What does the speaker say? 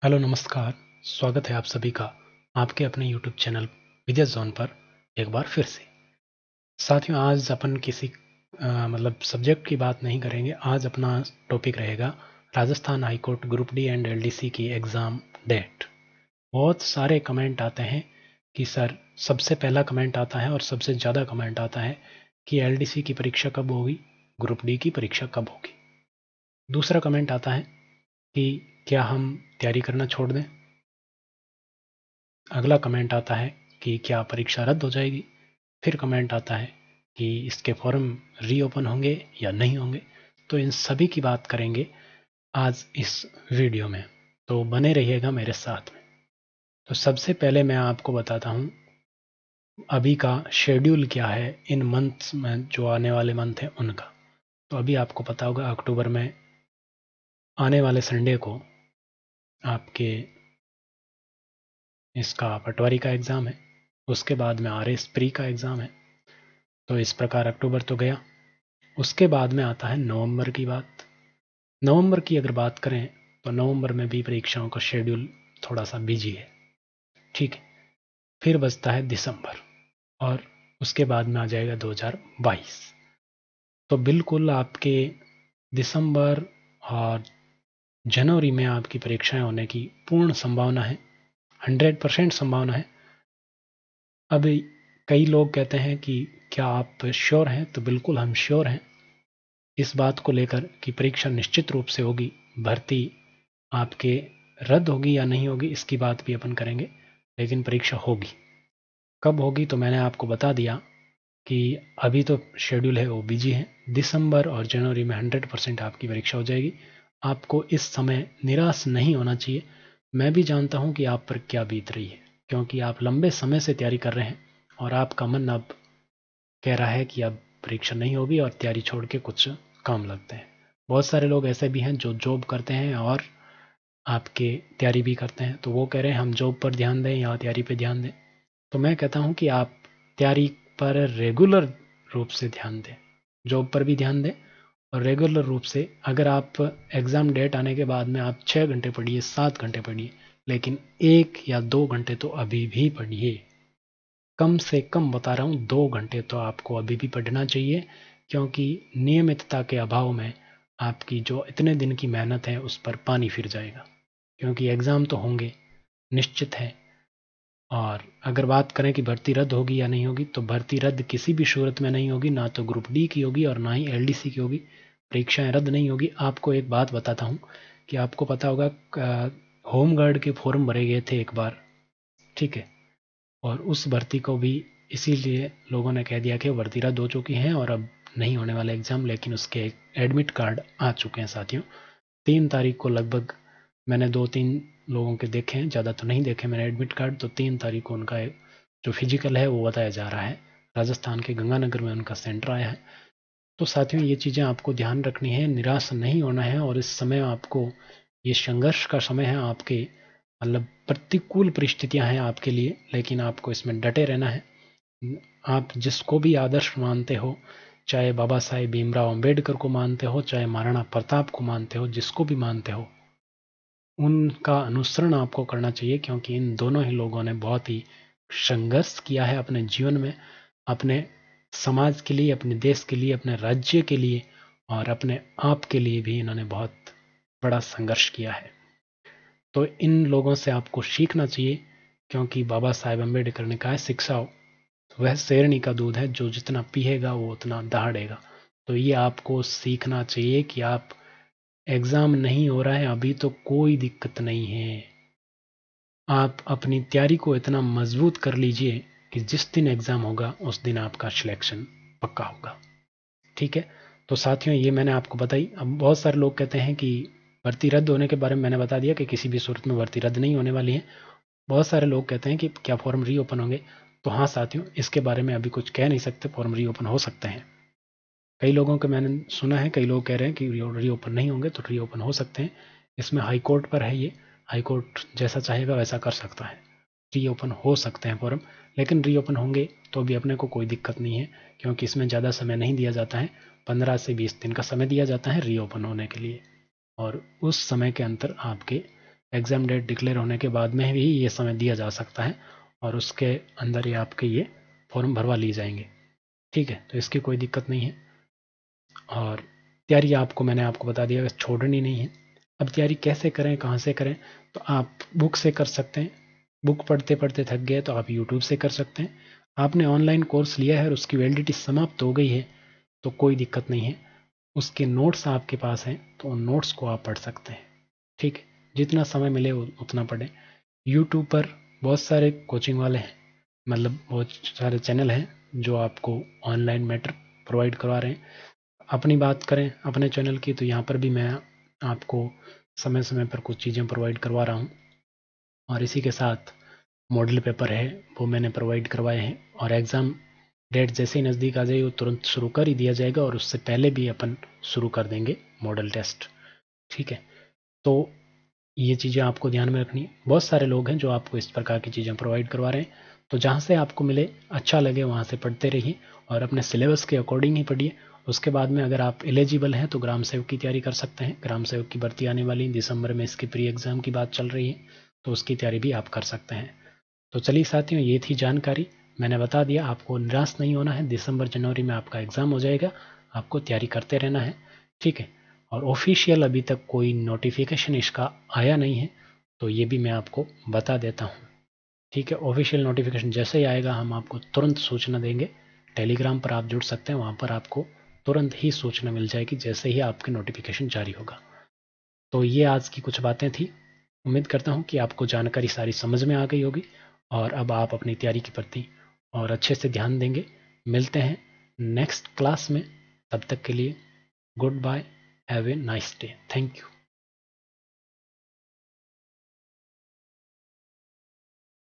Hello नमस्कार। स्वागत है आप सभी का आपके अपने यूट्यूब चैनल विद्या जोन पर एक बार फिर से। साथियों, आज अपन किसी सब्जेक्ट की बात नहीं करेंगे। आज अपना टॉपिक रहेगा Rajasthan high court group D and LDC की एग्ज़ाम डेट। बहुत सारे कमेंट आते हैं कि सर, सबसे पहला कमेंट आता है और सबसे ज़्यादा कमेंट आता है कि एलडीसी की परीक्षा कब होगी, ग्रुप डी की परीक्षा कब होगी। दूसरा कमेंट आता है कि क्या हम तैयारी करना छोड़ दें। अगला कमेंट आता है कि क्या परीक्षा रद्द हो जाएगी। फिर कमेंट आता है कि इसके फॉर्म रीओपन होंगे या नहीं होंगे। तो इन सभी की बात करेंगे आज इस वीडियो में, तो बने रहिएगा मेरे साथ में। तो सबसे पहले मैं आपको बताता हूँ अभी का शेड्यूल क्या है इन मंथ्स में, जो आने वाले मंथ हैं उनका। तो अभी आपको पता होगा अक्टूबर में आने वाले संडे को आपके इसका पटवारी का एग्ज़ाम है। उसके बाद में आरएस प्री का एग्ज़ाम है। तो इस प्रकार अक्टूबर तो गया। उसके बाद में आता है नवंबर की बात। नवंबर की अगर बात करें तो नवंबर में भी परीक्षाओं का शेड्यूल थोड़ा सा बिजी है। ठीक है। फिर बचता है दिसंबर और उसके बाद में आ जाएगा 2022। तो बिल्कुल आपके दिसंबर और जनवरी में आपकी परीक्षाएं होने की पूर्ण संभावना है, 100% संभावना है। अभी कई लोग कहते हैं कि क्या आप श्योर हैं, तो बिल्कुल हम श्योर हैं इस बात को लेकर कि परीक्षा निश्चित रूप से होगी। भर्ती आपके रद्द होगी या नहीं होगी इसकी बात भी अपन करेंगे, लेकिन परीक्षा होगी। कब होगी तो मैंने आपको बता दिया कि अभी तो शेड्यूल है वो बिजी है। दिसंबर और जनवरी में 100% आपकी परीक्षा हो जाएगी। आपको इस समय निराश नहीं होना चाहिए। मैं भी जानता हूँ कि आप पर क्या बीत रही है, क्योंकि आप लंबे समय से तैयारी कर रहे हैं और आपका मन अब कह रहा है कि अब परीक्षा नहीं होगी और तैयारी छोड़ के कुछ काम लगते हैं। बहुत सारे लोग ऐसे भी हैं जो जॉब करते हैं और आपके तैयारी भी करते हैं, तो वो कह रहे हैं हम जॉब पर ध्यान दें या तैयारी पे ध्यान दें। तो मैं कहता हूँ कि आप तैयारी पर रेगुलर रूप से ध्यान दें, जॉब पर भी ध्यान दें और रेगुलर रूप से। अगर आप एग्ज़ाम डेट आने के बाद में आप 6 घंटे पढ़िए, 7 घंटे पढ़िए, लेकिन 1 या 2 घंटे तो अभी भी पढ़िए। कम से कम बता रहा हूँ, 2 घंटे तो आपको अभी भी पढ़ना चाहिए, क्योंकि नियमितता के अभाव में आपकी जो इतने दिन की मेहनत है उस पर पानी फिर जाएगा। क्योंकि एग्ज़ाम तो होंगे, निश्चित है। और अगर बात करें कि भर्ती रद्द होगी या नहीं होगी, तो भर्ती रद्द किसी भी सूरत में नहीं होगी। ना तो ग्रुप डी की होगी और ना ही एलडीसी की होगी। परीक्षाएं रद्द नहीं होगी। आपको एक बात बताता हूँ कि आपको पता होगा होमगार्ड के फॉर्म भरे गए थे एक बार, ठीक है, और उस भर्ती को भी इसीलिए लोगों ने कह दिया कि भर्ती रद्द हो चुकी है और अब नहीं होने वाला एग्ज़ाम। लेकिन उसके एडमिट कार्ड आ चुके हैं साथियों। 3 तारीख को लगभग मैंने 2-3 लोगों के देखे हैं, ज़्यादा तो नहीं देखे मैंने एडमिट कार्ड। तो 3 तारीख को उनका जो फिजिकल है वो बताया जा रहा है। राजस्थान के गंगानगर में उनका सेंटर आया है। तो साथियों, ये चीज़ें आपको ध्यान रखनी है, निराश नहीं होना है। और इस समय आपको, ये संघर्ष का समय है आपके, प्रतिकूल परिस्थितियां हैं आपके लिए, लेकिन आपको इसमें डटे रहना है। आप जिसको भी आदर्श मानते हो, चाहे बाबा साहेब भीमराव अंबेडकर को मानते हो, चाहे महाराणा प्रताप को मानते हो, जिसको भी मानते हो, उनका अनुसरण आपको करना चाहिए। क्योंकि इन दोनों ही लोगों ने बहुत ही संघर्ष किया है अपने जीवन में, अपने समाज के लिए, अपने देश के लिए, अपने राज्य के लिए और अपने आप के लिए भी इन्होंने बहुत बड़ा संघर्ष किया है। तो इन लोगों से आपको सीखना चाहिए, क्योंकि बाबा साहेब अम्बेडकर ने कहा है, शिक्षा वह शेरनी का दूध है, जो जितना पिएगा वो उतना दहाड़ेगा। तो ये आपको सीखना चाहिए कि आप, एग्ज़ाम नहीं हो रहा है अभी तो कोई दिक्कत नहीं है। आप अपनी तैयारी को इतना मजबूत कर लीजिए कि जिस दिन एग्ज़ाम होगा उस दिन आपका सिलेक्शन पक्का होगा। ठीक है। तो साथियों, ये मैंने आपको बताई। अब बहुत सारे लोग कहते हैं कि भर्ती रद्द होने के बारे में मैंने बता दिया कि किसी भी सूरत में भर्ती रद्द नहीं होने वाली है। बहुत सारे लोग कहते हैं कि क्या फॉर्म रीओपन होंगे। तो हाँ साथियों, इसके बारे में अभी कुछ कह नहीं सकते, फॉर्म रीओपन हो सकते हैं। कई लोगों के मैंने सुना है, कई लोग कह रहे हैं कि रीओपन नहीं होंगे, तो रीओपन हो सकते हैं। इसमें हाई कोर्ट पर है ये, हाई कोर्ट जैसा चाहेगा वैसा कर सकता है। रीओपन हो सकते हैं फॉर्म, लेकिन रीओपन होंगे तो भी अपने को कोई दिक्कत नहीं है, क्योंकि इसमें ज़्यादा समय नहीं दिया जाता है। 15 से 20 दिन का समय दिया जाता है रीओपन होने के लिए, और उस समय के अंतर आपके एग्ज़ाम डेट डिक्लेयर होने के बाद में भी ये समय दिया जा सकता है और उसके अंदर ही आपके ये फॉर्म भरवा लिए जाएंगे। ठीक है, तो इसकी कोई दिक्कत नहीं है। और तैयारी मैंने आपको बता दिया, छोड़नी नहीं है। अब तैयारी कैसे करें, कहाँ से करें, तो आप बुक से कर सकते हैं। बुक पढ़ते पढ़ते थक गए तो आप यूट्यूब से कर सकते हैं। आपने ऑनलाइन कोर्स लिया है और उसकी वैलिडिटी समाप्त हो गई है तो कोई दिक्कत नहीं है, उसके नोट्स आपके पास हैं तो उन नोट्स को आप पढ़ सकते हैं। ठीक है, जितना समय मिले उतना पढ़ें। यूट्यूब पर बहुत सारे कोचिंग वाले हैं, मतलब बहुत सारे चैनल हैं जो आपको ऑनलाइन मैटर प्रोवाइड करवा रहे हैं। अपनी बात करें अपने चैनल की, तो यहाँ पर भी मैं आपको समय समय पर कुछ चीज़ें प्रोवाइड करवा रहा हूँ और इसी के साथ मॉडल पेपर है वो मैंने प्रोवाइड करवाए हैं। और एग्ज़ाम डेट जैसे ही नज़दीक आ जाए वो तुरंत शुरू कर ही दिया जाएगा और उससे पहले भी अपन शुरू कर देंगे मॉडल टेस्ट। ठीक है, तो ये चीज़ें आपको ध्यान में रखनी है। बहुत सारे लोग हैं जो आपको इस प्रकार की चीज़ें प्रोवाइड करवा रहे हैं, तो जहाँ से आपको मिले अच्छा लगे वहाँ से पढ़ते रहिए और अपने सिलेबस के अकॉर्डिंग ही पढ़िए। उसके बाद में अगर आप एलिजिबल हैं तो ग्राम सेवक की तैयारी कर सकते हैं। ग्राम सेवक की भर्ती आने वाली दिसंबर में, इसकी प्री एग्ज़ाम की बात चल रही है, तो उसकी तैयारी भी आप कर सकते हैं। तो चलिए साथियों, ये थी जानकारी, मैंने बता दिया। आपको निराश नहीं होना है, दिसंबर जनवरी में आपका एग्ज़ाम हो जाएगा, आपको तैयारी करते रहना है। ठीक है, और ऑफिशियल अभी तक कोई नोटिफिकेशन इसका आया नहीं है, तो ये भी मैं आपको बता देता हूँ। ठीक है, ऑफिशियल नोटिफिकेशन जैसे ही आएगा हम आपको तुरंत सूचना देंगे। टेलीग्राम पर आप जुड़ सकते हैं, वहाँ पर आपको तुरंत ही सूचना मिल जाएगी जैसे ही आपके नोटिफिकेशन जारी होगा। तो ये आज की कुछ बातें थी। उम्मीद करता हूँ कि आपको जानकारी सारी समझ में आ गई होगी और अब आप अपनी तैयारी के प्रति और अच्छे से ध्यान देंगे। मिलते हैं नेक्स्ट क्लास में, तब तक के लिए good bye, have a nice day, thank you.